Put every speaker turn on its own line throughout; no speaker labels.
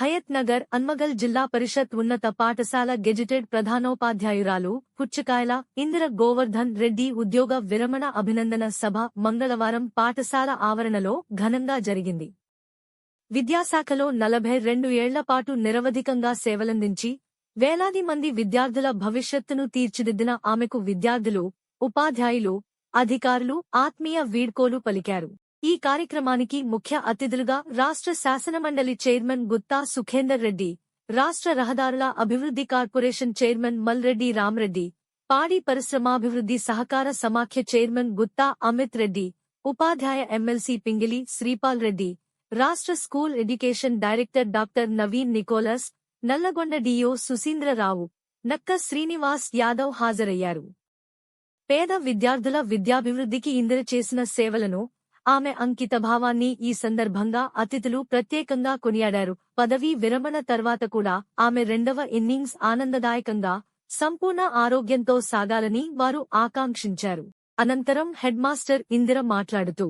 హయత్ నగర్ అన్మగల్ జిల్లా పరిషత్ ఉన్నత పాఠశాల గెజిటెడ్ ప్రధానోపాధ్యాయురాలు పుచ్చకాయల ఇందిర గోవర్ధన్ రెడ్డి ఉద్యోగ విరమణ అభినందన సభ మంగళవారం పాఠశాల ఆవరణలో ఘనంగా జరిగింది. విద్యాశాఖలో 42 ఏళ్లపాటు నిరవధికంగా సేవలందించి వేలాది మంది విద్యార్థుల భవిష్యత్తును తీర్చిదిద్దిన ఆమెకు విద్యార్థులు, ఉపాధ్యాయులు, అధికారులు ఆత్మీయ వీడ్కోలు పలికారు. ఈ కార్యక్రమానికి ముఖ్య అతిథులుగా రాష్ట్ర శాసనమండలి చైర్మన్ గుత్తా సుఖేందర్ రెడ్డి, రాష్ట్ర రహదారుల అభివృద్ధి కార్పొరేషన్ చైర్మన్ మల్రెడ్డి రామ్రెడ్డి, పాడి పరిశ్రమాభివృద్ధి సహకార సమాఖ్య చైర్మన్ గుత్తా అమిత్ రెడ్డి, ఉపాధ్యాయ ఎమ్మెల్సీ పింగిలి శ్రీపాల్ రెడ్డి, రాష్ట్ర school education director doctor Naveen Nicholas, Nalgonda DO Susheendrarao, Nakka Srinivas Yadav హాజరయ్యారు. పేద విద్యార్థుల విద్యాభివృద్ధికి ఇందిర చేసిన సేవలను, ఆమె అంకితభావాన్ని ఈ సందర్భంగా అతిథులు ప్రత్యేకంగా కొనియాడారు. పదవీ విరమణ తర్వాత కూడా ఆమె రెండవ ఇన్నింగ్స్ ఆనందదాయకంగా, సంపూర్ణ ఆరోగ్యంతో సాగాలని వారు ఆకాంక్షించారు. అనంతరం హెడ్మాస్టర్ ఇందిర మాట్లాడుతూ,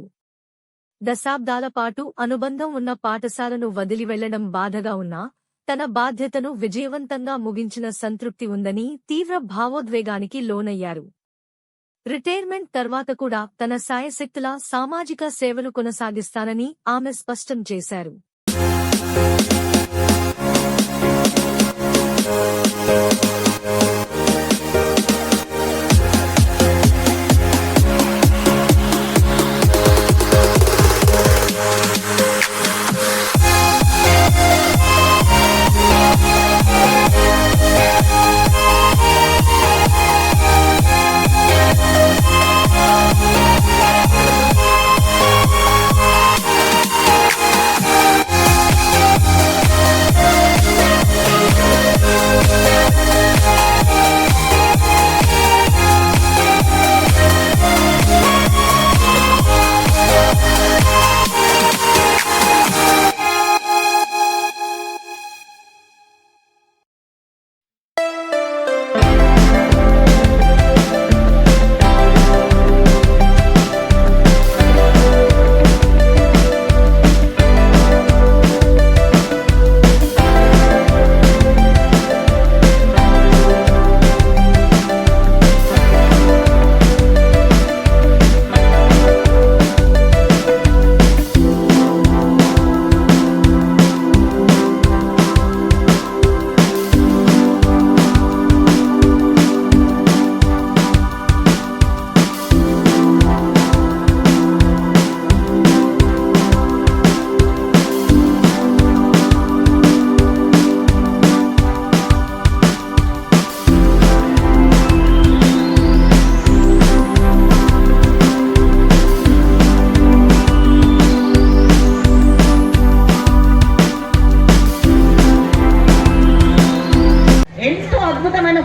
దశాబ్దాల పాటు అనుబంధం ఉన్న పాఠశాలను వదిలి వెళ్లడం బాధగా ఉన్నా, తన బాధ్యతను విజయవంతంగా ముగించిన సంతృప్తి ఉందని తీవ్ర భావోద్వేగానికి లోనయ్యారు. రిటైర్మెంట్ తర్వాత కూడా తన శాయశక్తులా సామాజిక సేవలు కొనసాగిస్తానని ఆమె స్పష్టం చేశారు.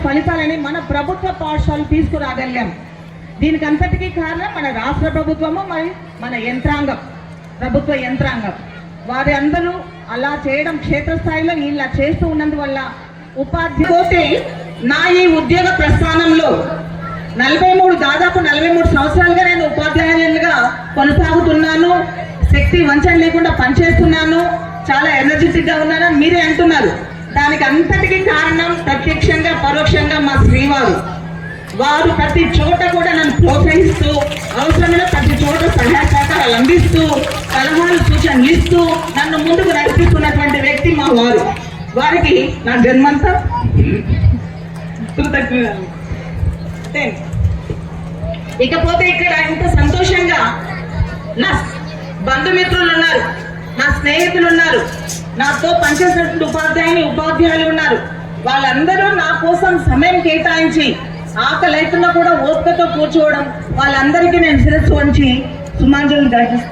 ఫలితాలని మన ప్రభుత్వ పాఠశాలలు తీసుకురాగలిగాం. దీనికి అంతటికీ కారణం మన రాష్ట్ర ప్రభుత్వము, మరి మన యంత్రాంగం, ప్రభుత్వ యంత్రాంగం. వారి అందరూ అలా చేయడం, క్షేత్రస్థాయిలో ఇలా చేస్తూ ఉన్నందువల్ల ఉపాధ్యాయులు నా ఈ ఉద్యోగ ప్రస్థానంలో దాదాపు 43 సంవత్సరాలుగా నేను ఉపాధ్యాయులుగా కొనసాగుతున్నాను. శక్తి వంచన లేకుండా పనిచేస్తున్నాను, చాలా ఎనర్జెటిక్ గా ఉన్నానని మీరే అంటున్నారు. దానికి అంతటికీ కారణం ప్రత్యక్షంగా పరోక్షంగా మా శ్రీవారు. వారు ప్రతి చోట కూడా నన్ను ప్రోత్సహిస్తూ, అవసరమైన ప్రతి చోట సహాయ సహకారాలు అందిస్తూ, సలహాలు సూచనలు ఇస్తూ నన్ను ముందుకు నడిపిస్తున్నటువంటి వ్యక్తి మా వారు. వారికి నా జన్మంతా ఇకపోతే ఇక్కడ ఇంత సంతోషంగా నా బంధుమిత్రులు ఉన్నారు, నా స్నేహితులు ఉన్నారు, నాతో పనిచేసినటువంటి ఉపాధ్యాయులు ఉన్నారు. వాళ్ళందరూ నా కోసం సమయం కేటాయించి ఆకలి లేకుండా కూడా ఓపికతో కూర్చోవడం, వాళ్ళందరికీ నేను శిరస్సు వంచి సుమాంజలి ఘటిస్తున్నాను.